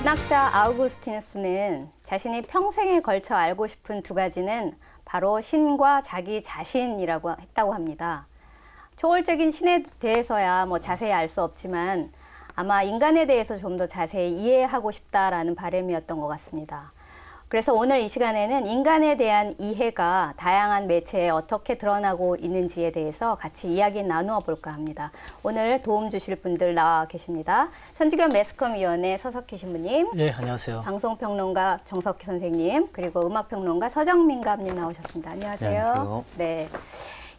신학자 아우구스티누스는 자신이 평생에 걸쳐 알고 싶은 두 가지는 바로 신과 자기 자신이라고 했다고 합니다. 초월적인 신에 대해서야 자세히 알 수 없지만 아마 인간에 대해서 좀 더 자세히 이해하고 싶다라는 바람이었던 것 같습니다. 그래서 오늘 이 시간에는 인간에 대한 이해가 다양한 매체에 어떻게 드러나고 있는지에 대해서 같이 이야기 나누어 볼까 합니다. 오늘 도움 주실 분들 나와 계십니다. 선주견 매스컴위원회 서석희 신부님. 네, 안녕하세요. 방송평론가 정석희 선생님, 그리고 음악평론가 서정민 감님 나오셨습니다. 안녕하세요. 안녕하세요. 네.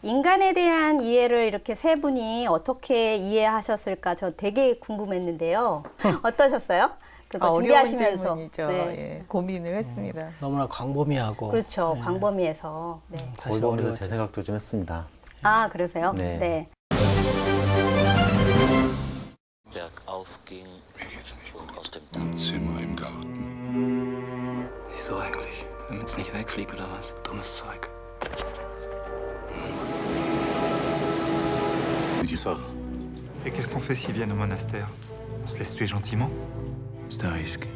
인간에 대한 이해를 이렇게 세 분이 어떻게 이해하셨을까 저 되게 궁금했는데요. 어떠셨어요? 그거 어려운 준비하시면서. 질문이죠. 네. 예, 고민을 했습니다. 너무나 광범위하고. 그렇죠. 네. 광범위해서. 네. 사실 골고루 어려웠죠. 제 생각도 좀 했습니다. 아, 그러세요? 네. 네. Berg aufging und aus dem Dach. Zimmer im Garten. Wieso eigentlich? Damit es nicht wegfliegt oder was? Dummes Zeug. Wie die Sache. Et qu'est-ce qu'on fait s'ils viennent au monastère? On se laisse tuer gentiment? C'est un risque.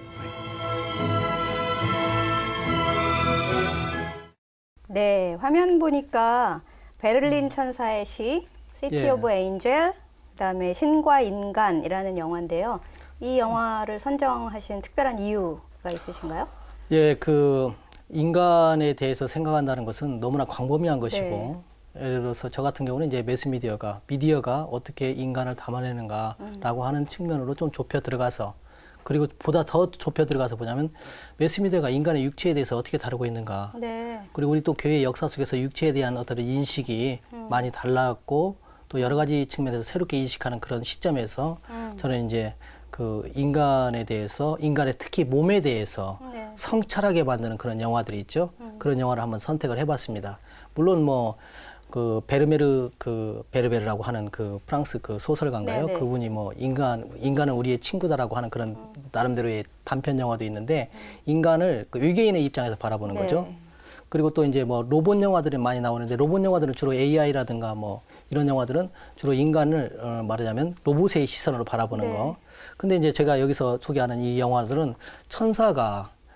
네, 화면 보니까 베를린 천사의 시, 시티 예. 오브 에인젤, 그다음에 신과 인간이라는 영화인데요. 이 영화를 선정하신 특별한 이유가 있으신가요? 예, 그 인간에 대해서 생각한다는 것은 너무나 광범위한 것이고, 예를 들어서 저 같은 경우는 이제 미디어가 어떻게 인간을 담아내는가라고 하는 측면으로 좀 좁혀 들어가서, 그리고 보다 더 좁혀 들어가서 보냐면 매스미디어가 인간의 육체에 대해서 어떻게 다루고 있는가. 네. 그리고 우리 또 교회 역사 속에서 육체에 대한 어떤 인식이 많이 달랐고 또 여러 가지 측면에서 새롭게 인식하는 그런 시점에서 저는 이제 그 인간에 대해서, 인간의 특히 몸에 대해서 네. 성찰하게 만드는 그런 영화들이 있죠. 그런 영화를 한번 선택을 해봤습니다. 물론 그 베르베르라고 하는 그 프랑스 그 소설가인가요? 네네. 그분이 인간은 우리의 친구다라고 하는 그런 나름대로의 단편 영화도 있는데 인간을 그 외계인의 입장에서 바라보는 네. 거죠. 그리고 또 이제 로봇 영화들이 많이 나오는데 로봇 영화들은 주로 AI라든가 이런 영화들은 주로 인간을 말하자면 로봇의 시선으로 바라보는 네. 거. 근데 이제 제가 여기서 소개하는 이 영화들은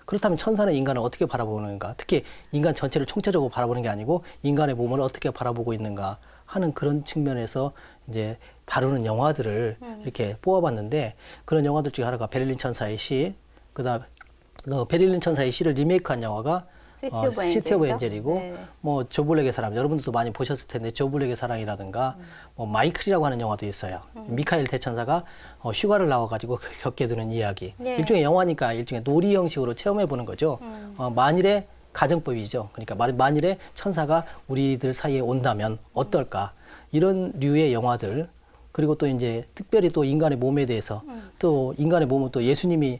그렇다면 천사는 인간을 어떻게 바라보는가? 특히 인간 전체를 총체적으로 바라보는 게 아니고 인간의 몸을 어떻게 바라보고 있는가 하는 그런 측면에서 이제 다루는 영화들을 이렇게 뽑아봤는데 그런 영화들 중에 하나가 베를린 천사의 시, 그다음 베를린 천사의 시를 리메이크한 영화가 시티 오브 엔젤이고 네. 조블랙의 사랑, 여러분들도 많이 보셨을 텐데 조블랙의 사랑이라든가 마이클이라고 하는 영화도 있어요. 미카엘 대천사가 휴가를 나와가지고 겪게 되는 이야기. 네. 일종의 영화니까 일종의 놀이 형식으로 체험해 보는 거죠. 만일의 가정법이죠. 그러니까 만일에 천사가 우리들 사이에 온다면 어떨까? 이런 류의 영화들. 그리고 또 이제 특별히 또 인간의 몸에 대해서 또 인간의 몸은 또 예수님이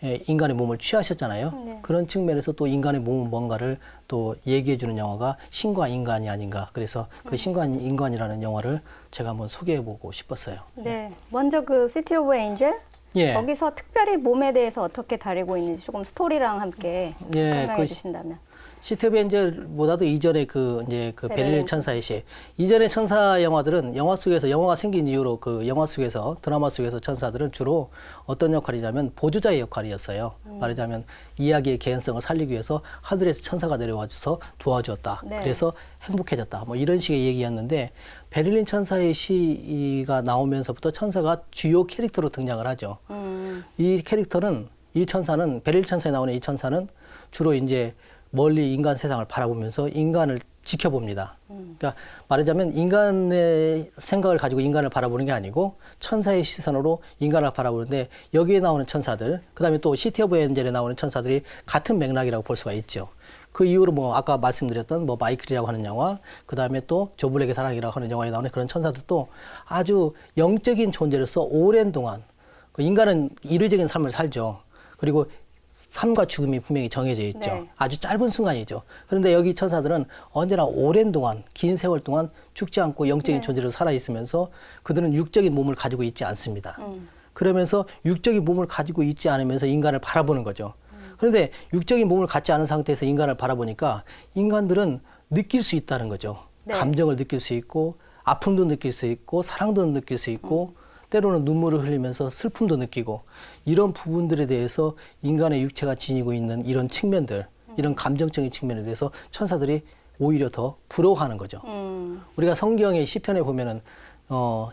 인간의 몸을 취하셨잖아요. 네. 그런 측면에서 또 인간의 몸은 뭔가를 또 얘기해주는 영화가 신과 인간이 아닌가. 그래서 그 신과 인간이라는 영화를 제가 한번 소개해보고 싶었어요. 네. 먼저 그 시티 오브 에인젤? 예. 거기서 특별히 몸에 대해서 어떻게 다루고 있는지 조금 스토리랑 함께 예, 설명해 주신다면. 시티 오브 엔젤보다도 이전에 그 베를린 천사의 시. 이전의 천사 영화들은 영화가 생긴 이후로 그 영화 속에서, 드라마 속에서 천사들은 주로 어떤 역할이냐면 보조자의 역할이었어요. 말하자면 이야기의 개연성을 살리기 위해서 하늘에서 천사가 내려와줘서 도와주었다. 네. 그래서 행복해졌다. 이런 식의 얘기였는데 베를린 천사의 시가 나오면서부터 천사가 주요 캐릭터로 등장을 하죠. 이 천사는 베를린 천사에 나오는 이 천사는 주로 이제 멀리 인간 세상을 바라보면서 인간을 지켜봅니다. 그러니까 말하자면 인간의 생각을 가지고 인간을 바라보는 게 아니고 천사의 시선으로 인간을 바라보는데 여기에 나오는 천사들, 그다음에 또 시티 오브 엔젤에 나오는 천사들이 같은 맥락이라고 볼 수가 있죠. 그 이후로 아까 말씀드렸던 마이클이라고 하는 영화, 그다음에 또 조블랙의 사랑이라고 하는 영화에 나오는 그런 천사들도 아주 영적인 존재로서 오랜 동안 그 인간은 이류적인 삶을 살죠. 그리고 삶과 죽음이 분명히 정해져 있죠. 네. 아주 짧은 순간이죠. 그런데 여기 천사들은 언제나 오랜 동안, 긴 세월 동안 죽지 않고 영적인 존재로 살아있으면서 그들은 육적인 몸을 가지고 있지 않습니다. 그러면서 육적인 몸을 가지고 있지 않으면서 인간을 바라보는 거죠. 그런데 육적인 몸을 갖지 않은 상태에서 인간을 바라보니까 인간들은 느낄 수 있다는 거죠. 네. 감정을 느낄 수 있고 아픔도 느낄 수 있고 사랑도 느낄 수 있고 때로는 눈물을 흘리면서 슬픔도 느끼고 이런 부분들에 대해서 인간의 육체가 지니고 있는 이런 측면들, 이런 감정적인 측면에 대해서 천사들이 오히려 더 부러워하는 거죠. 우리가 성경의 시편에 보면은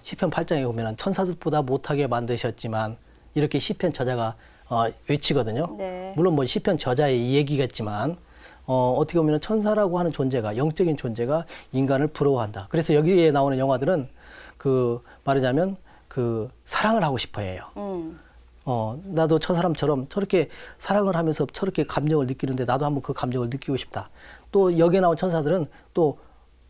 시편 8장에 보면은 천사들보다 못하게 만드셨지만 이렇게 시편 저자가 외치거든요. 네. 물론 뭐 시편 저자의 얘기겠지만 어떻게 보면 천사라고 하는 존재가 영적인 존재가 인간을 부러워한다. 그래서 여기에 나오는 영화들은 그 말하자면 그 사랑을 하고 싶어해요. 나도 저 사람처럼 저렇게 사랑을 하면서 저렇게 감정을 느끼는데 나도 한번 그 감정을 느끼고 싶다. 또 여기에 나온 천사들은 또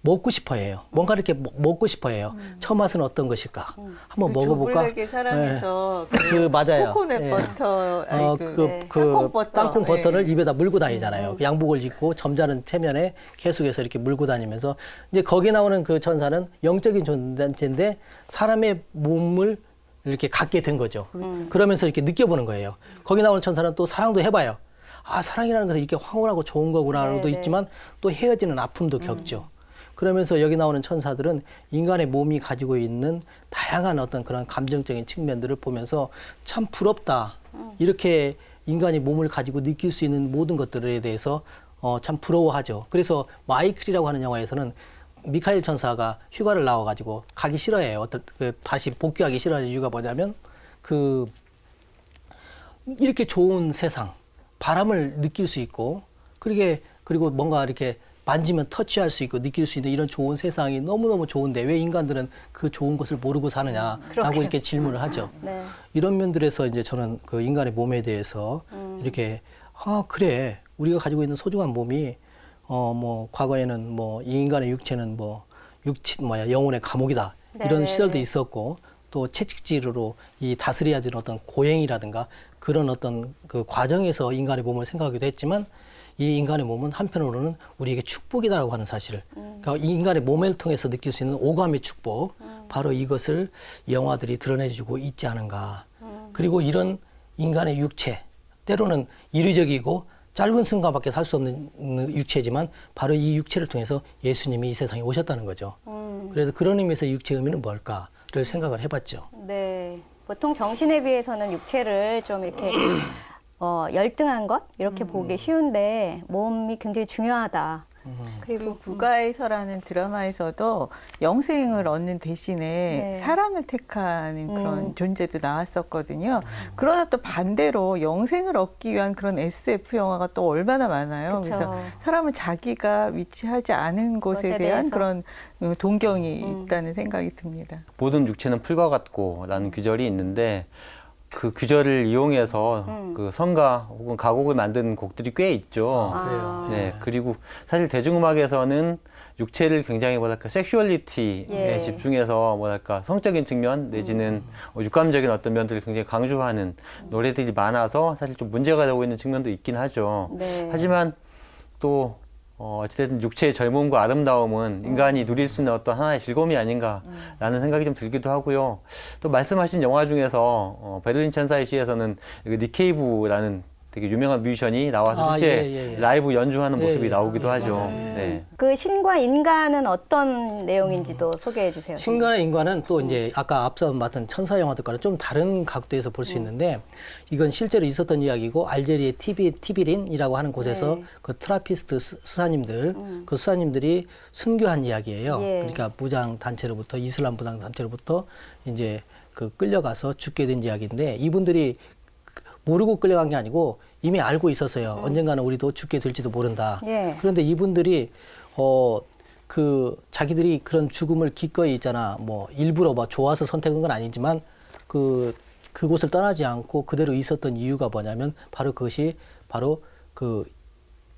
먹고 싶어해요. 뭔가 이렇게 먹고 싶어해요. 저 맛은 어떤 것일까? 한번 먹어볼까? 조블에게 사랑해서 그 맞아요. 코코넛 예. 버터, 아니 그 땅콩 버터, 땅콩 버터를 예. 입에다 물고 다니잖아요. 그 양복을 입고 점잖은 체면에 계속해서 이렇게 물고 다니면서 이제 거기 나오는 그 천사는 영적인 존재인데 사람의 몸을 이렇게 갖게 된 거죠. 그러면서 이렇게 느껴보는 거예요. 거기 나오는 천사는 또 사랑도 해봐요. 아, 사랑이라는 것은 이렇게 황홀하고 좋은 거구나도 네, 네. 있지만 또 헤어지는 아픔도 겪죠. 그러면서 여기 나오는 천사들은 인간의 몸이 가지고 있는 다양한 어떤 그런 감정적인 측면들을 보면서 참 부럽다. 이렇게 인간이 몸을 가지고 느낄 수 있는 모든 것들에 대해서 참 부러워하죠. 그래서 마이클이라고 하는 영화에서는 미카엘 천사가 휴가를 나와가지고 가기 싫어해요. 다시 복귀하기 싫어하는 이유가 뭐냐면 이렇게 좋은 세상, 바람을 느낄 수 있고 그리고 뭔가 이렇게 만지면 터치할 수 있고 느낄 수 있는 이런 좋은 세상이 너무너무 좋은데 왜 인간들은 그 좋은 것을 모르고 사느냐라고 이렇게 질문을 하죠. 네. 이런 면들에서 이제 저는 그 인간의 몸에 대해서 이렇게 그래 우리가 가지고 있는 소중한 몸이 뭐 과거에는 뭐 이 인간의 육체는 뭐 영혼의 감옥이다 이런 네, 시절도 네. 있었고 또 채찍질로 이 다스려야 되는 어떤 고행이라든가 그런 어떤 그 과정에서 인간의 몸을 생각하기도 했지만 이 인간의 몸은 한편으로는 우리에게 축복이다라고 하는 사실을 그러니까 이 인간의 몸을 통해서 느낄 수 있는 오감의 축복 바로 이것을 영화들이 드러내주고 있지 않은가. 그리고 이런 인간의 육체 때로는 이류적이고 짧은 순간밖에 살 수 없는 육체지만 바로 이 육체를 통해서 예수님이 이 세상에 오셨다는 거죠. 그래서 그런 의미에서 육체의 의미는 뭘까를 생각을 해봤죠. 네. 보통 정신에 비해서는 육체를 좀 이렇게 열등한 것 이렇게 보기 쉬운데 몸이 굉장히 중요하다. 그리고 그 국가에서라는 드라마에서도 영생을 얻는 대신에 네. 사랑을 택하는 그런 존재도 나왔었거든요. 그러나 또 반대로 영생을 얻기 위한 그런 SF 영화가 또 얼마나 많아요. 그쵸. 그래서 사람은 자기가 위치하지 않은 곳에 것에 대한 대해서. 그런 동경이 있다는 생각이 듭니다. 모든 육체는 풀과 같고라는 규절이 있는데 그 규절을 이용해서 그 성가 혹은 가곡을 만든 곡들이 꽤 있죠. 그래요. 네, 그리고 사실 대중음악에서는 육체를 굉장히 뭐랄까 섹슈얼리티에 예. 집중해서 뭐랄까 성적인 측면 내지는 육감적인 어떤 면들을 굉장히 강조하는 노래들이 많아서 사실 좀 문제가 되고 있는 측면도 있긴 하죠. 네. 하지만 또 어찌됐든 육체의 젊음과 아름다움은 인간이 누릴 수 있는 어떤 하나의 즐거움이 아닌가라는 생각이 좀 들기도 하고요. 또 말씀하신 영화 중에서 베를린 천사의 시에서는 닉 케이브라는 되게 유명한 뮤지션이 나와서 실제 라이브 연주하는 모습이 나오기도 하죠. 네. 그 신과 인간은 어떤 내용인지도 소개해 주세요. 신과 인간은 또 이제 아까 앞서 봤던 천사 영화들과는 좀 다른 각도에서 볼 수 있는데 이건 실제로 있었던 이야기고 알제리의 티비린이라고 하는 곳에서 네. 그 트라피스트 수사님들 그 수사님들이 순교한 이야기예요. 예. 그러니까 무장 단체로부터 이슬람 무장 단체로부터 이제 그 끌려가서 죽게 된 이야기인데 이분들이 모르고 끌려간 게 아니고 이미 알고 있었어요. 언젠가는 우리도 죽게 될지도 모른다. 예. 그런데 이분들이 자기들이 그런 죽음을 기꺼이 있잖아. 뭐 일부러 뭐 좋아서 선택한 건 아니지만 그곳을 떠나지 않고 그대로 있었던 이유가 뭐냐면 바로 그것이 바로 그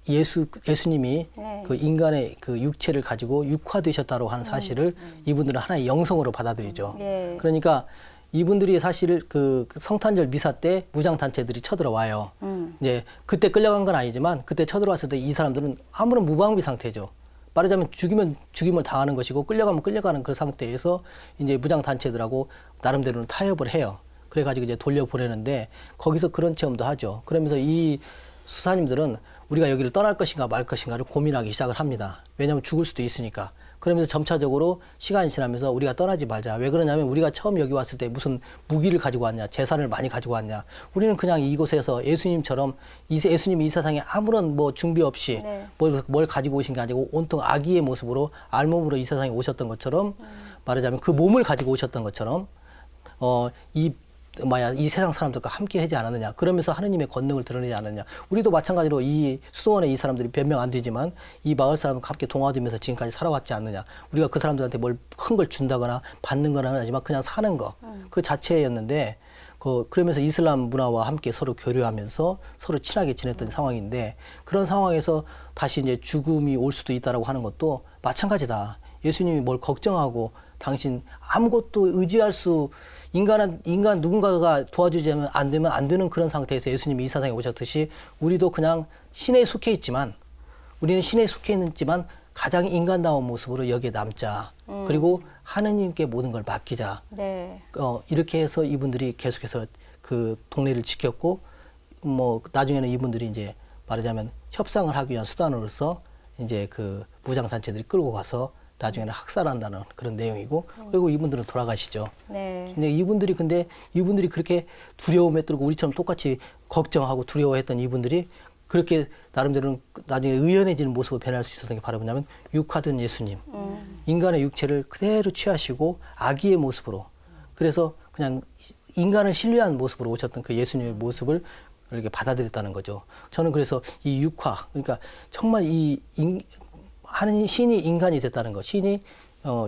예수님이 네. 그 인간의 그 육체를 가지고 육화되셨다고 하는 사실을 이분들은 하나의 영성으로 받아들이죠. 예. 그러니까 이분들이 사실 그 성탄절 미사 때 무장 단체들이 쳐들어와요. 이제 그때 끌려간 건 아니지만 그때 쳐들어왔을 때 이 사람들은 아무런 무방비 상태죠. 말하자면 죽이면 죽임을 당하는 것이고 끌려가면 끌려가는 그 상태에서 이제 무장 단체들하고 나름대로는 타협을 해요. 그래가지고 이제 돌려보내는데 거기서 그런 체험도 하죠. 그러면서 이 수사님들은 우리가 여기를 떠날 것인가 말 것인가를 고민하기 시작을 합니다. 왜냐하면 죽을 수도 있으니까. 그러면서 점차적으로 시간이 지나면서 우리가 떠나지 말자. 왜 그러냐면 우리가 처음 여기 왔을 때 무슨 무기를 가지고 왔냐, 재산을 많이 가지고 왔냐. 우리는 그냥 이곳에서 예수님처럼 예수님이 이 세상에 아무런 뭐 준비 없이 네. 뭘 가지고 오신 게 아니고 온통 아기의 모습으로 알몸으로 이 세상에 오셨던 것처럼 말하자면 그 몸을 가지고 오셨던 것처럼 이 세상 사람들과 함께 하지 않았느냐. 그러면서 하느님의 권능을 드러내지 않았느냐. 우리도 마찬가지로 이 수도원의 이 사람들이 변명 안 되지만 이 마을 사람과 함께 동화되면서 지금까지 살아왔지 않느냐. 우리가 그 사람들한테 뭘 큰 걸 준다거나 받는 거는 아니지만 그냥 사는 거. 그 자체였는데 그러면서 이슬람 문화와 함께 서로 교류하면서 서로 친하게 지냈던 상황인데 그런 상황에서 다시 이제 죽음이 올 수도 있다라고 하는 것도 마찬가지다. 예수님이 뭘 걱정하고 당신 아무것도 의지할 수 인간 누군가가 도와주지 안 되는 그런 상태에서 예수님이 이 세상에 오셨듯이 우리도 그냥 신에 속해 있지만 우리는 신에 속해 있지만 가장 인간다운 모습으로 여기에 남자. 그리고 하느님께 모든 걸 맡기자. 네. 이렇게 해서 이분들이 계속해서 그 동네를 지켰고 뭐 나중에는 이분들이 이제 말하자면 협상을 하기 위한 수단으로서 이제 그 무장 단체들이 끌고 가서 나중에는 학살한다는 그런 내용이고 그리고 이분들은 돌아가시죠. 네. 근데 이분들이 그렇게 두려움에 떨고 우리처럼 똑같이 걱정하고 두려워했던 이분들이 그렇게 나름대로는 나중에 의연해지는 모습으로 변할 수 있었던 게 바로 뭐냐면 육화된 예수님. 인간의 육체를 그대로 취하시고 아기의 모습으로 그래서 그냥 인간을 신뢰한 모습으로 오셨던 그 예수님의 모습을 이렇게 받아들였다는 거죠. 저는 그래서 이 육화 그러니까 정말 하는 신이 인간이 됐다는 것, 신이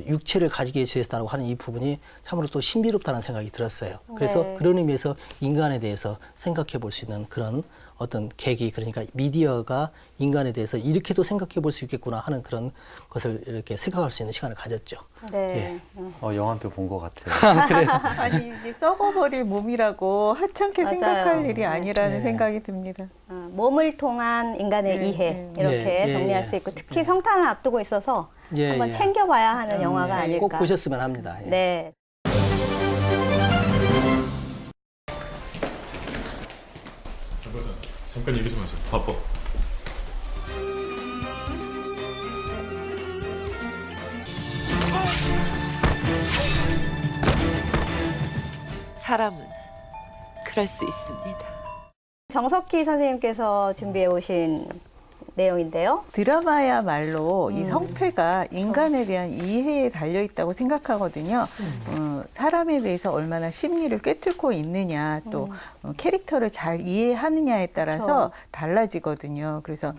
육체를 가지게 되었다고 하는 이 부분이 참으로 또 신비롭다는 생각이 들었어요. 그래서 네. 그런 의미에서 인간에 대해서 생각해 볼 수 있는 그런 어떤 계기, 그러니까 미디어가 인간에 대해서 이렇게도 생각해 볼 수 있겠구나 하는 그런 것을 이렇게 생각할 수 있는 시간을 가졌죠. 네. 영화 한 편 본 것 같아요. 그래요. 아니 이게 썩어버릴 몸이라고 하찮게 맞아요. 생각할 일이 아니라는 네. 생각이 듭니다. 몸을 통한 인간의 네, 이해 네. 이렇게 예, 정리할 예, 수 있고 특히 성탄을 앞두고 있어서 한번 챙겨봐야 하는 영화가 아닐까. 꼭 보셨으면 합니다. 예. 네. 잠깐 얘기 좀 하자. 바빠. 사람은 그럴 수 있습니다. 정석희 선생님께서 준비해 오신 내용인데요. 드라마야말로 이 성패가 인간에 대한 이해에 달려있다고 생각하거든요. 사람에 대해서 얼마나 심리를 꿰뚫고 있느냐 또 캐릭터를 잘 이해하느냐에 따라서 달라지거든요. 그래서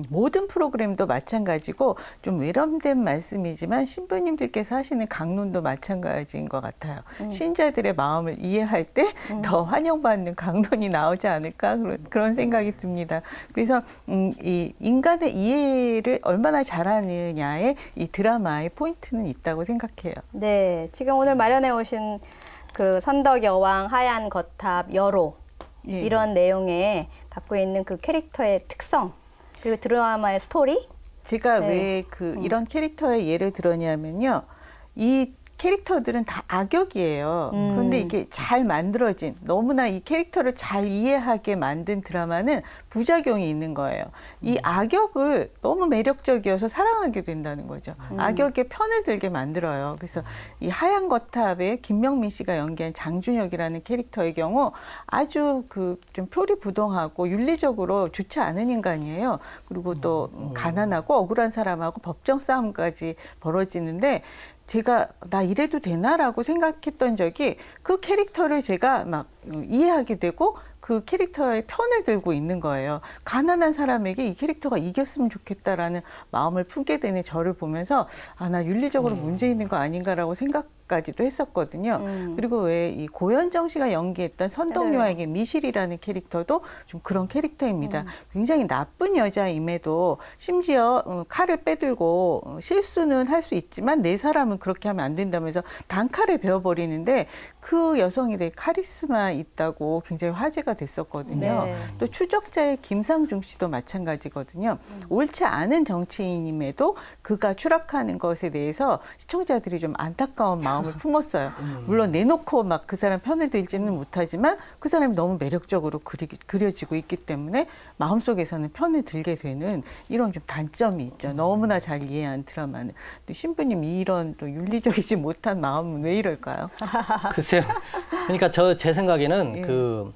모든 프로그램도 마찬가지고 좀 외람된 말씀이지만 신부님들께서 하시는 강론도 마찬가지인 것 같아요. 신자들의 마음을 이해할 때 더 환영받는 강론이 나오지 않을까 그런 생각이 듭니다. 그래서 이 인간의 이해를 얼마나 잘하느냐에 이 드라마의 포인트는 있다고 생각해요. 네. 지금 오늘 마련해 오신 그 선덕여왕, 하얀 거탑, 여로 예. 이런 내용에 갖고 있는 그 캐릭터의 특성 그리고 드라마의 스토리 제가 네. 왜 이런 캐릭터의 예를 들었냐면요. 이 캐릭터들은 다 악역이에요. 그런데 이게 잘 만들어진 너무나 이 캐릭터를 잘 이해하게 만든 드라마는 부작용이 있는 거예요. 이 악역을 너무 매력적이어서 사랑하게 된다는 거죠. 악역의 편을 들게 만들어요. 그래서 이 하얀 거탑에 김명민 씨가 연기한 장준혁이라는 캐릭터의 경우 아주 좀 표리부동하고 윤리적으로 좋지 않은 인간이에요. 그리고 또 가난하고 억울한 사람하고 법정 싸움까지 벌어지는데 제가 나 이래도 되나라고 생각했던 적이 그 캐릭터를 제가 막 이해하게 되고 그 캐릭터의 편을 들고 있는 거예요. 가난한 사람에게 이 캐릭터가 이겼으면 좋겠다라는 마음을 품게 되는 저를 보면서 나 윤리적으로 문제 있는 거 아닌가라고 생각까지도 했었거든요. 그리고 왜 이 고현정 씨가 연기했던 선덕여왕의 미실이라는 캐릭터도 좀 그런 캐릭터입니다. 굉장히 나쁜 여자임에도 심지어 칼을 빼들고 실수는 할 수 있지만 내 사람은 그렇게 하면 안 된다면서 단칼에 베어버리는데 그 여성이 되게 카리스마 있다고 굉장히 화제가 됐었거든요. 네. 또 추적자의 김상중 씨도 마찬가지거든요. 옳지 않은 정치인임에도 그가 추락하는 것에 대해서 시청자들이 좀 안타까운 마음 마음을 품었어요. 물론 내놓고 막 그 사람 편을 들지는 못하지만 그 사람이 너무 매력적으로 그려지고 있기 때문에 마음속에서는 편을 들게 되는 이런 좀 단점이 있죠. 너무나 잘 이해한 드라마는. 또 신부님 이런 또 윤리적이지 못한 마음은 왜 이럴까요? 글쎄요. 그러니까 제 생각에는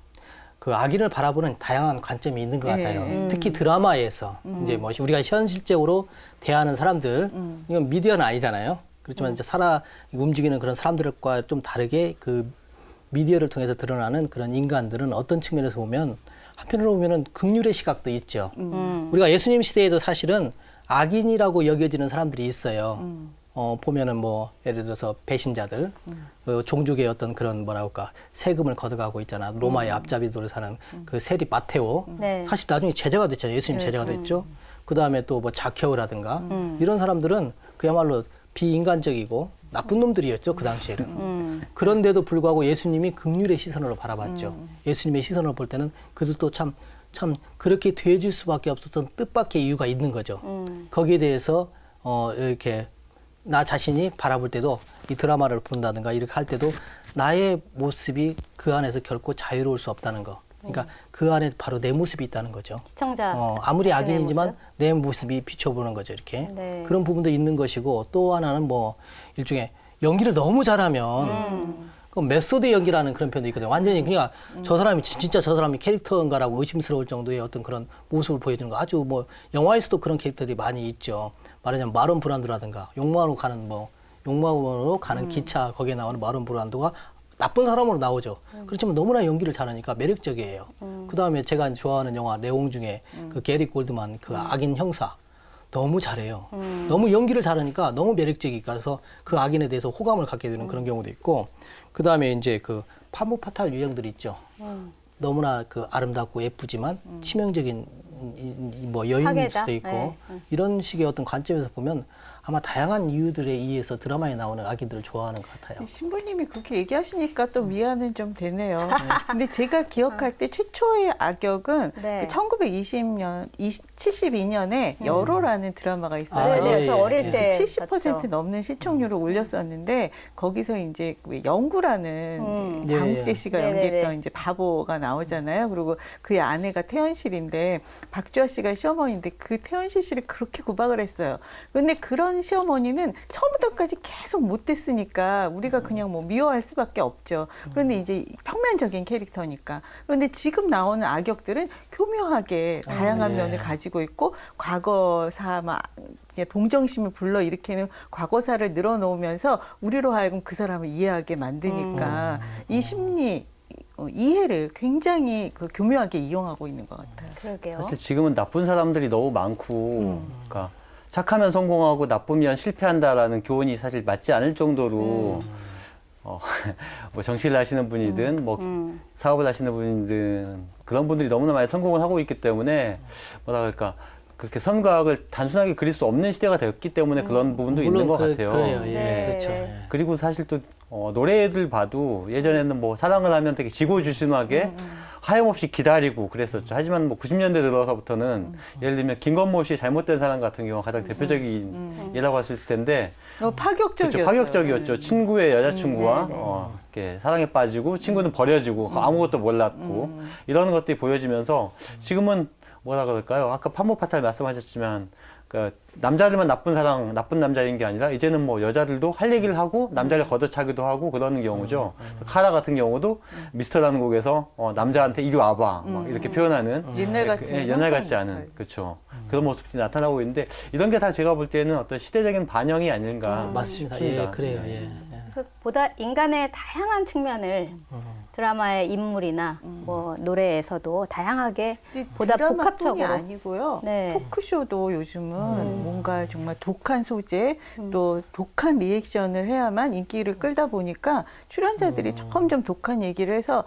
그 악인을 바라보는 다양한 관점이 있는 것 같아요. 특히 드라마에서 이제 뭐 우리가 현실적으로 대하는 사람들, 이건 미디어는 아니잖아요. 그렇지만 이제 움직이는 그런 사람들과 좀 다르게 그 미디어를 통해서 드러나는 그런 인간들은 어떤 측면에서 보면 한편으로 보면은 긍휼의 시각도 있죠. 우리가 예수님 시대에도 사실은 악인이라고 여겨지는 사람들이 있어요. 보면은 뭐 예를 들어서 배신자들, 종족의 어떤 그런 뭐랄까 세금을 걷어가고 있잖아. 로마의 앞잡이들을 사는 그 세리 마테오. 네. 사실 나중에 제자가 됐잖아요. 예수님 제자가 됐죠. 그 다음에 또 뭐 자케오라든가 이런 사람들은 그야말로 비인간적이고 나쁜 놈들이었죠. 그 당시에는. 그런데도 불구하고 예수님이 긍휼의 시선으로 바라봤죠. 예수님의 시선으로 볼 때는 그들도 참 그렇게 돼줄 수밖에 없었던 뜻밖의 이유가 있는 거죠. 거기에 대해서 이렇게 나 자신이 바라볼 때도 이 드라마를 본다든가 이렇게 할 때도 나의 모습이 그 안에서 결코 자유로울 수 없다는 거. 그러니까 그 안에 바로 내 모습이 있다는 거죠. 시청자 아무리 자신의 악인이지만 모습? 내 모습이 비춰보는 거죠. 이렇게. 네. 그런 부분도 있는 것이고 또 하나는 뭐 일종의 연기를 너무 잘하면 그 메소드 연기라는 그런 편도 있거든요. 완전히 그냥 저 사람이 진짜 저 사람이 캐릭터인가라고 의심스러울 정도의 어떤 그런 모습을 보여주는 거. 아주 뭐 영화에서도 그런 캐릭터들이 많이 있죠. 말하자면 마론 브란도라든가 용마로 가는 기차 거기에 나오는 마론 브란도가 나쁜 사람으로 나오죠. 그렇지만 너무나 연기를 잘하니까 매력적이에요. 그 다음에 제가 좋아하는 영화 내용 중에 그 게리 골드만 그 악인 형사 너무 잘해요. 너무 연기를 잘하니까 너무 매력적이니까 그래서 그 악인에 대해서 호감을 갖게 되는 그런 경우도 있고 그 다음에 이제 그 파무파탈 유형들이 있죠. 너무나 그 아름답고 예쁘지만 치명적인 뭐 여인일 파괴다? 수도 있고 네. 이런 식의 어떤 관점에서 보면 아마 다양한 이유들에 의해서 드라마에 나오는 악인들을 좋아하는 것 같아요. 신부님이 그렇게 얘기하시니까 또 위안은 좀 되네요. 근데 제가 기억할 때 최초의 악역은 네. 72년에 열호라는 드라마가 있어요. 네, 네. 예, 저 예, 어릴 예. 때 70% 봤죠. 넘는 시청률을 올렸었는데 거기서 이제 왜 영구라는 예, 장욱재 씨가 예. 연기했던 네네네. 이제 바보가 나오잖아요. 그리고 그의 아내가 태연실인데 박주아 씨가 시어머니인데 그 태연실 씨를 그렇게 구박을 했어요. 근데 그런 시어머니는 처음부터까지 계속 못됐으니까 우리가 그냥 뭐 미워할 수밖에 없죠. 그런데 이제 평면적인 캐릭터니까. 그런데 지금 나오는 악역들은 교묘하게 다양한 예. 면을 가지고 있고 과거사 막 이제 동정심을 불러일으키는 과거사를 늘어놓으면서 우리로 하여금 그 사람을 이해하게 만드니까 이 심리 이해를 굉장히 그 교묘하게 이용하고 있는 것 같아요. 그러게요. 사실 지금은 나쁜 사람들이 너무 많고, 그러니까 착하면 성공하고 나쁘면 실패한다라는 교훈이 사실 맞지 않을 정도로 뭐 정치를 하시는 분이든 뭐 사업을 하시는 분이든 그런 분들이 너무나 많이 성공을 하고 있기 때문에 뭐라 그럴까 그렇게 선과악을 단순하게 그릴 수 없는 시대가 되었기 때문에 그런 부분도 있는 것 같아요. 그래요. 예, 네. 그렇죠. 예. 그리고 사실 또 노래들 봐도 예전에는 뭐 사랑을 하면 되게 지고지순하게 하염없이 기다리고 그랬었죠. 하지만 뭐 90년대 들어서부터는 예를 들면 김건모 씨의 잘못된 사랑 같은 경우가 가장 대표적인 예라고 할 수 있을 텐데 파격적이었어요. 그렇죠. 파격적이었죠. 친구의 여자친구와 네, 네. 이렇게 사랑에 빠지고 친구는 버려지고 아무것도 몰랐고 이런 것들이 보여지면서 지금은 뭐라 그럴까요? 아까 파무파탈 말씀하셨지만 그 남자들만 나쁜 남자인 게 아니라 이제는 뭐 여자들도 할 얘기를 하고 남자를 걷어차기도 하고 그러는 경우죠. 카라 같은 경우도 미스터라는 곡에서 남자한테 이리 와봐 막 이렇게 표현하는 옛날 같은 옛날 같지 않은 그렇죠. 그런 모습이 나타나고 있는데 이런 게 다 제가 볼 때는 어떤 시대적인 반영이 아닌가 맞습니다. 싶습니다. 예, 그래요. 네. 예. 그래서 보다 인간의 다양한 측면을 드라마의 인물이나 뭐 노래에서도 다양하게 보다 드라마뿐이 복합적으로 아니고요. 네. 토크쇼도 요즘은 뭔가 정말 독한 소재 또 독한 리액션을 해야만 인기를 끌다 보니까 출연자들이 점점 독한 얘기를 해서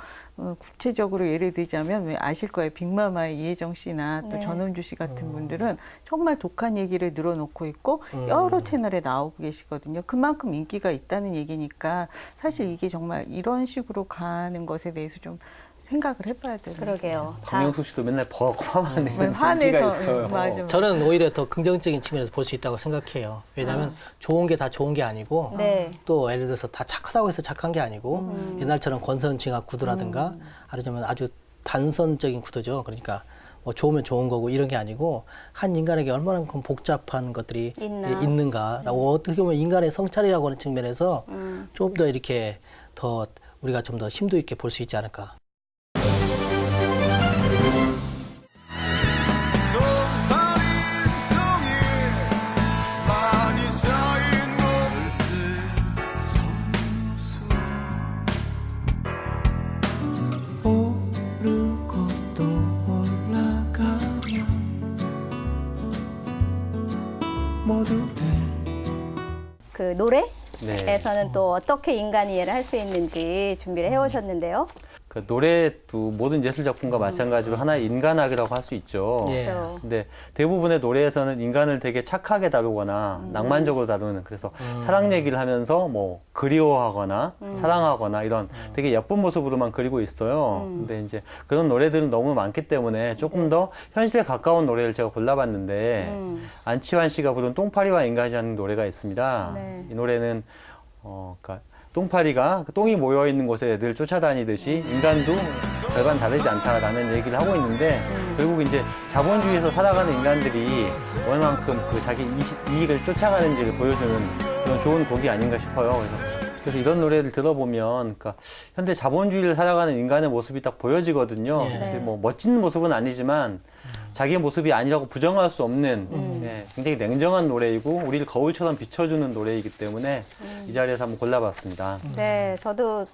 구체적으로 예를 들자면 왜 아실 거예요. 빅마마의 이혜정 씨나 또 네. 전원주 씨 같은 분들은 정말 독한 얘기를 늘어놓고 있고 여러 채널에 나오고 계시거든요. 그만큼 인기가 있다는 얘기니까 사실 이게 정말 이런 식으로 가는 것에 대해서 좀 생각을 해봐야 되는 그러게요. 다 박명수 씨도 맨날 화만 내는 거예요. 화내서 분기가 있어요. 맞아. 저는 오히려 더 긍정적인 측면에서 볼 수 있다고 생각해요. 왜냐하면 좋은 게 다 좋은 게 아니고 네. 또 예를 들어서 다 착하다고 해서 착한 게 아니고 옛날처럼 권선징악 구도라든가 아니면 아주 단선적인 구도죠. 그러니까 뭐 좋으면 좋은 거고 이런 게 아니고 한 인간에게 얼마나 복잡한 것들이 있는가라고 어떻게 보면 인간의 성찰이라고 하는 측면에서 좀 더 이렇게 더 우리가 좀 더 심도 있게 볼 수 있지 않을까. 그 노래에서는 또 어떻게 인간 이해를 할 수 있는지 준비를 해오셨는데요. 그 노래도 모든 예술 작품과 마찬가지로 하나의 인간학이라고 할 수 있죠. 예. 그렇죠. 근데 대부분의 노래에서는 인간을 되게 착하게 다루거나 낭만적으로 다루는 그래서 사랑 얘기를 하면서 뭐 그리워하거나 사랑하거나 이런 되게 예쁜 모습으로만 그리고 있어요. 근데 이제 그런 노래들은 너무 많기 때문에 조금 더 현실에 가까운 노래를 제가 골라봤는데 안치환 씨가 부른 똥파리와 인간이라는 노래가 있습니다. 네. 이 노래는 그러니까 똥파리가 똥이 모여 있는 곳에 늘 쫓아다니듯이 인간도 별반 다르지 않다라는 얘기를 하고 있는데 결국 이제 자본주의에서 살아가는 인간들이 얼만큼 그 자기 이익을 쫓아가는지를 보여주는 그런 좋은 곡이 아닌가 싶어요. 그래서 이런 노래를 들어보면 그러니까 현대 자본주의를 살아가는 인간의 모습이 딱 보여지거든요. 예. 사실 뭐 멋진 모습은 아니지만 자기의 모습이 아니라고 부정할 수 없는 예, 굉장히 냉정한 노래이고 우리를 거울처럼 비춰주는 노래이기 때문에 이 자리에서 한번 골라봤습니다. 네, 저도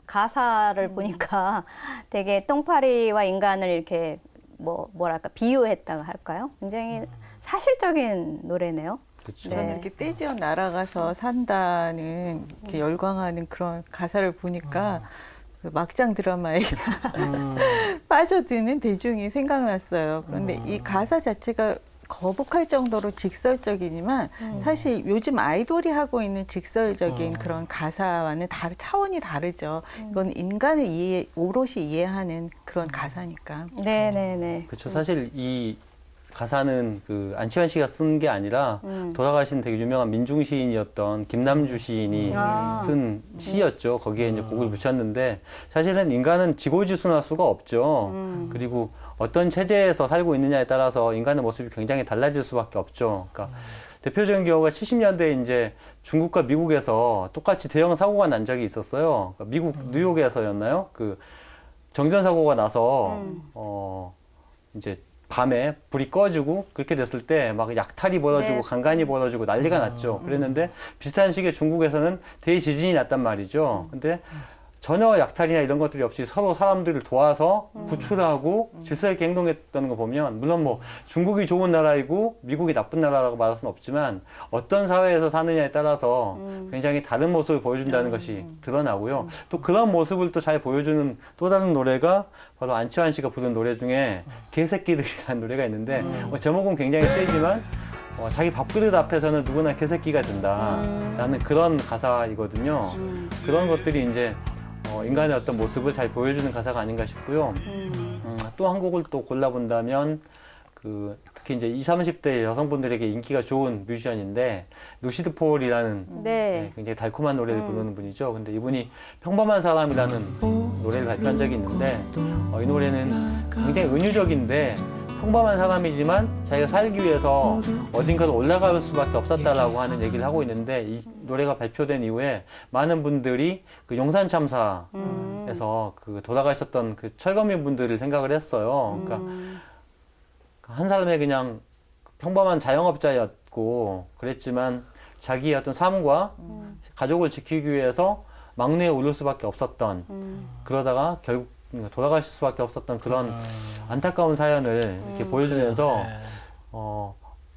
가사를 보니까 되게 똥파리와 인간을 이렇게 뭐랄까 비유했다고 할까요? 굉장히 사실적인 노래네요. 그렇죠. 저는 네. 이렇게 떼지어 날아가서 산다는 이렇게 열광하는 그런 가사를 보니까 그 막장 드라마에 빠져드는 대중이 생각났어요. 그런데 이 가사 자체가 거북할 정도로 직설적이지만 사실 요즘 아이돌이 하고 있는 직설적인 그런 가사와는 차원이 다르죠. 이건 인간을 오롯이 이해하는 그런 가사니까. 네네네. 그렇죠. 사실 이 가사는 그 안치환 씨가 쓴 게 아니라 돌아가신 되게 유명한 민중 시인이었던 김남주 시인이 쓴 시였죠. 거기에 이제 곡을 붙였는데 사실은 인간은 지고지순할 수가 없죠. 그리고 어떤 체제에서 살고 있느냐에 따라서 인간의 모습이 굉장히 달라질 수밖에 없죠. 그러니까 대표적인 경우가 70년대에 이제 중국과 미국에서 똑같이 대형 사고가 난 적이 있었어요. 그러니까 미국 뉴욕에서였나요? 그 정전 사고가 나서 이제 밤에 불이 꺼지고 그렇게 됐을 때 막 약탈이 벌어지고 네. 강간이 벌어지고 난리가 났죠. 그랬는데 비슷한 시기에 중국에서는 대지진이 났단 말이죠. 근데 전혀 약탈이나 이런 것들이 없이 서로 사람들을 도와서 구출하고 질서 있게 행동했다는 거 보면 물론 뭐 중국이 좋은 나라이고 미국이 나쁜 나라라고 말할 수는 없지만 어떤 사회에서 사느냐에 따라서 굉장히 다른 모습을 보여준다는 것이 드러나고요. 또 그런 모습을 또 잘 보여주는 또 다른 노래가 바로 안치환 씨가 부른 노래 중에 개새끼들이라는 노래가 있는데 제목은 굉장히 세지만 자기 밥그릇 앞에서는 누구나 개새끼가 된다라는 그런 가사이거든요. 그런 것들이 이제 인간의 어떤 모습을 잘 보여주는 가사가 아닌가 싶고요. 또 한 곡을 또 골라본다면 그 특히 이제 20, 30대 여성분들에게 인기가 좋은 뮤지션인데 루시드 폴이라는 네. 굉장히 달콤한 노래를 부르는 분이죠. 근데 이분이 평범한 사람이라는 노래를 발표한 적이 있는데 이 노래는 굉장히 은유적인데 평범한 사람이지만 자기가 살기 위해서 어딘가로 올라갈 수밖에 없었다라고 하는 얘기를 하고 있는데 이 노래가 발표된 이후에 많은 분들이 그 용산 참사에서 그 돌아가셨던 그 철거민 분들을 생각을 했어요. 그러니까 한 사람의 그냥 평범한 자영업자였고 그랬지만 자기의 어떤 삶과 가족을 지키기 위해서 막내에 오를 수밖에 없었던 그러다가 결국 돌아가실 수밖에 없었던 그런 안타까운 사연을 이렇게 보여주면서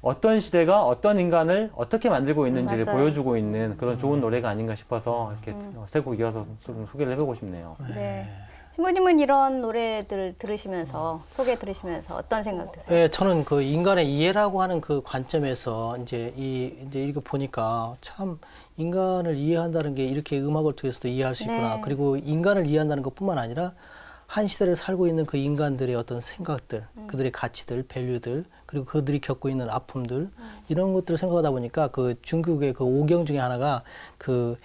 어떤 시대가 어떤 인간을 어떻게 만들고 있는지를 맞아요. 보여주고 있는 그런 좋은 노래가 아닌가 싶어서 이렇게 세 곡 이어서 좀 소개를 해보고 싶네요. 네. 신부님은 이런 노래들 들으시면서 소개 들으시면서 어떤 생각 드세요? 예, 저는 그 인간의 이해라고 하는 그 관점에서 이제 이거 보니까 참 인간을 이해한다는 게 이렇게 음악을 통해서도 이해할 수 있구나. 네. 그리고 인간을 이해한다는 것뿐만 아니라 한 시대를 살고 있는 그 인간들의 어떤 생각들, 그들의 가치들, 밸류들, 그리고 그들이 겪고 있는 아픔들 이런 것들을 생각하다 보니까 그 중국의 그 오경 중에 하나가 그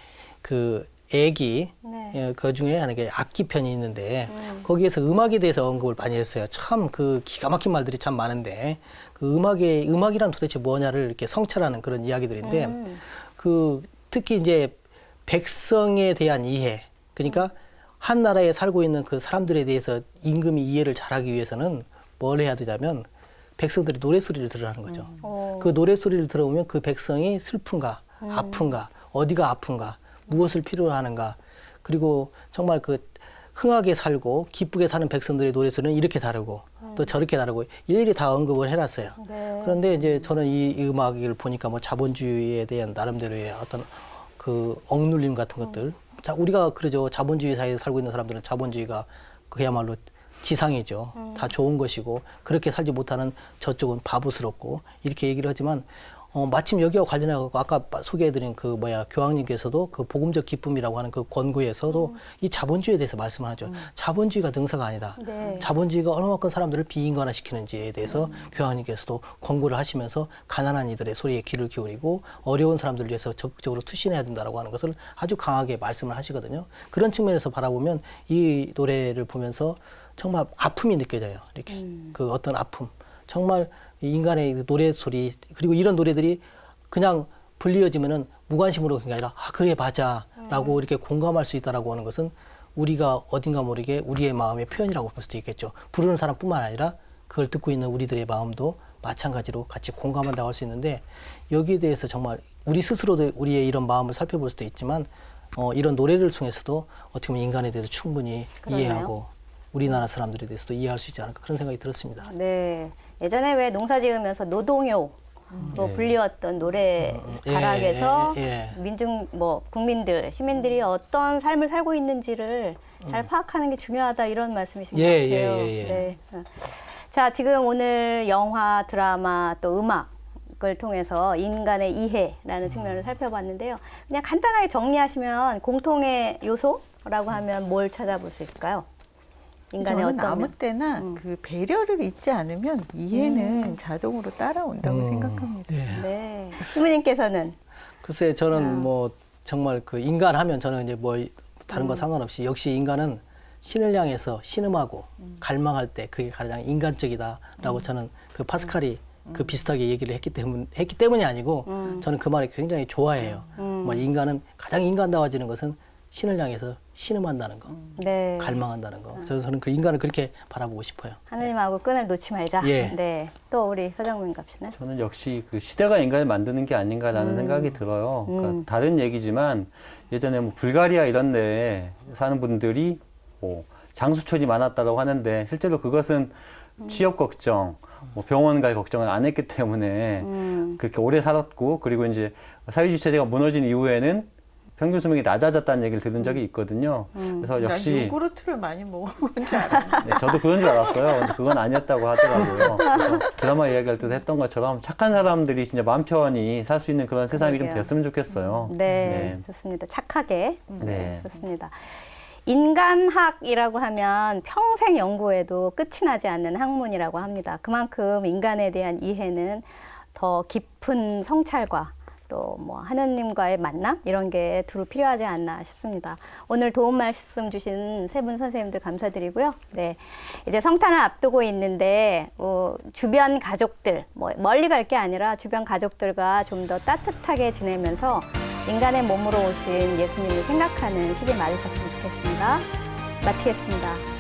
애기 네. 그 중에 하나가 악기 편이 있는데 거기에서 음악에 대해서 언급을 많이 했어요. 참 그 기가 막힌 말들이 참 많은데 그 음악이란 도대체 뭐냐를 이렇게 성찰하는 그런 이야기들인데 그 특히 이제 백성에 대한 이해, 그러니까 한 나라에 살고 있는 그 사람들에 대해서 임금이 이해를 잘하기 위해서는 뭘 해야 되냐면 백성들이 노래소리를 들으라는 거죠. 그 노래소리를 들어보면 그 백성이 슬픈가, 아픈가, 어디가 아픈가, 무엇을 필요로 하는가, 그리고 정말 그 흥하게 살고 기쁘게 사는 백성들의 노래소리는 이렇게 다르고 또 저렇게 다르고 일일이 다 언급을 해놨어요. 네. 그런데 이제 저는 이 음악을 보니까 뭐 자본주의에 대한 나름대로의 어떤 그 억눌림 같은 것들, 자, 우리가 그러죠. 자본주의 사회에 살고 있는 사람들은 자본주의가 그야말로 지상이죠. 다 좋은 것이고 그렇게 살지 못하는 저쪽은 바보스럽고 이렇게 얘기를 하지만 마침 여기와 관련해서 아까 소개해드린 그 교황님께서도 그 복음적 기쁨이라고 하는 그 권고에서도 이 자본주의에 대해서 말씀을 하죠. 자본주의가 능사가 아니다. 네. 자본주의가 얼마만큼 사람들을 비인간화시키는지에 대해서 교황님께서도 권고를 하시면서 가난한 이들의 소리에 귀를 기울이고 어려운 사람들을 위해서 적극적으로 투신해야 된다라고 하는 것을 아주 강하게 말씀을 하시거든요. 그런 측면에서 바라보면 이 노래를 보면서 정말 아픔이 느껴져요. 이렇게 그 어떤 아픔, 정말 인간의 노래 소리, 그리고 이런 노래들이 그냥 불리어지면은 무관심으로 그게 아니라 그래 맞아라고 이렇게 공감할 수 있다라고 하는 것은 우리가 어딘가 모르게 우리의 마음의 표현이라고 볼 수도 있겠죠. 부르는 사람뿐만 아니라 그걸 듣고 있는 우리들의 마음도 마찬가지로 같이 공감한다고 할 수 있는데 여기에 대해서 정말 우리 스스로도 우리의 이런 마음을 살펴볼 수도 있지만 이런 노래를 통해서도 어떻게 보면 인간에 대해서 충분히 그러네요. 이해하고 우리나라 사람들에 대해서도 이해할 수 있지 않을까 그런 생각이 들었습니다. 네. 예전에 왜 농사 지으면서 노동요 로 불리웠던 노래 가락에서 민중 국민들 시민들이 어떤 삶을 살고 있는지를 잘 파악하는 게 중요하다 이런 말씀이신 것 같아요. 네. 자, 지금 오늘 영화, 드라마 또 음악을 통해서 인간의 이해라는 측면을 살펴봤는데요. 그냥 간단하게 정리하시면 공통의 요소라고 하면 뭘 찾아볼 수 있을까요? 인간의 저는 어떤 아무 때나 그 배려를 잊지 않으면 이해는 자동으로 따라온다고 생각합니다. 네. 시무님께서는 글쎄 저는 뭐 정말 그 인간하면 저는 이제 뭐 다른 거 상관없이 역시 인간은 신을 향해서 신음하고 갈망할 때 그게 가장 인간적이다라고 저는 그 파스칼이 그 비슷하게 얘기를 했기 때문이 아니고 저는 그 말을 굉장히 좋아해요. 뭐 인간은 가장 인간다워지는 것은 신을 향해서 신음한다는 거, 네. 갈망한다는 거. 저는 그 인간을 그렇게 바라보고 싶어요. 하느님하고 끈을 놓지 말자. 예. 네. 또 우리 서정민 갑시는 저는 역시 그 시대가 인간을 만드는 게 아닌가라는 생각이 들어요. 그러니까 다른 얘기지만 예전에 뭐 불가리아 이런 데 사는 분들이 뭐 장수촌이 많았다고 하는데 실제로 그것은 취업 걱정, 뭐 병원 갈 걱정을 안 했기 때문에 그렇게 오래 살았고 그리고 이제 사회주의 체제가 무너진 이후에는 평균 수명이 낮아졌다는 얘기를 들은 적이 있거든요. 그래서 역시 요구르트를 많이 먹어본 줄 알았는데 네, 저도 그런 줄 알았어요. 근데 그건 아니었다고 하더라고요. 그래서 드라마 이야기할 때도 했던 것처럼 착한 사람들이 진짜 마음 편히 살 수 있는 그런 세상이 좀 됐으면 좋겠어요. 네, 좋습니다. 착하게. 네. 좋습니다. 인간학이라고 하면 평생 연구에도 끝이 나지 않는 학문이라고 합니다. 그만큼 인간에 대한 이해는 더 깊은 성찰과 또 뭐 하느님과의 만남 이런 게 두루 필요하지 않나 싶습니다. 오늘 도움 말씀 주신 세 분 선생님들 감사드리고요. 네, 이제 성탄을 앞두고 있는데 주변 가족들 멀리 갈 게 아니라 주변 가족들과 좀 더 따뜻하게 지내면서 인간의 몸으로 오신 예수님을 생각하는 시기 맞으셨으면 좋겠습니다. 마치겠습니다.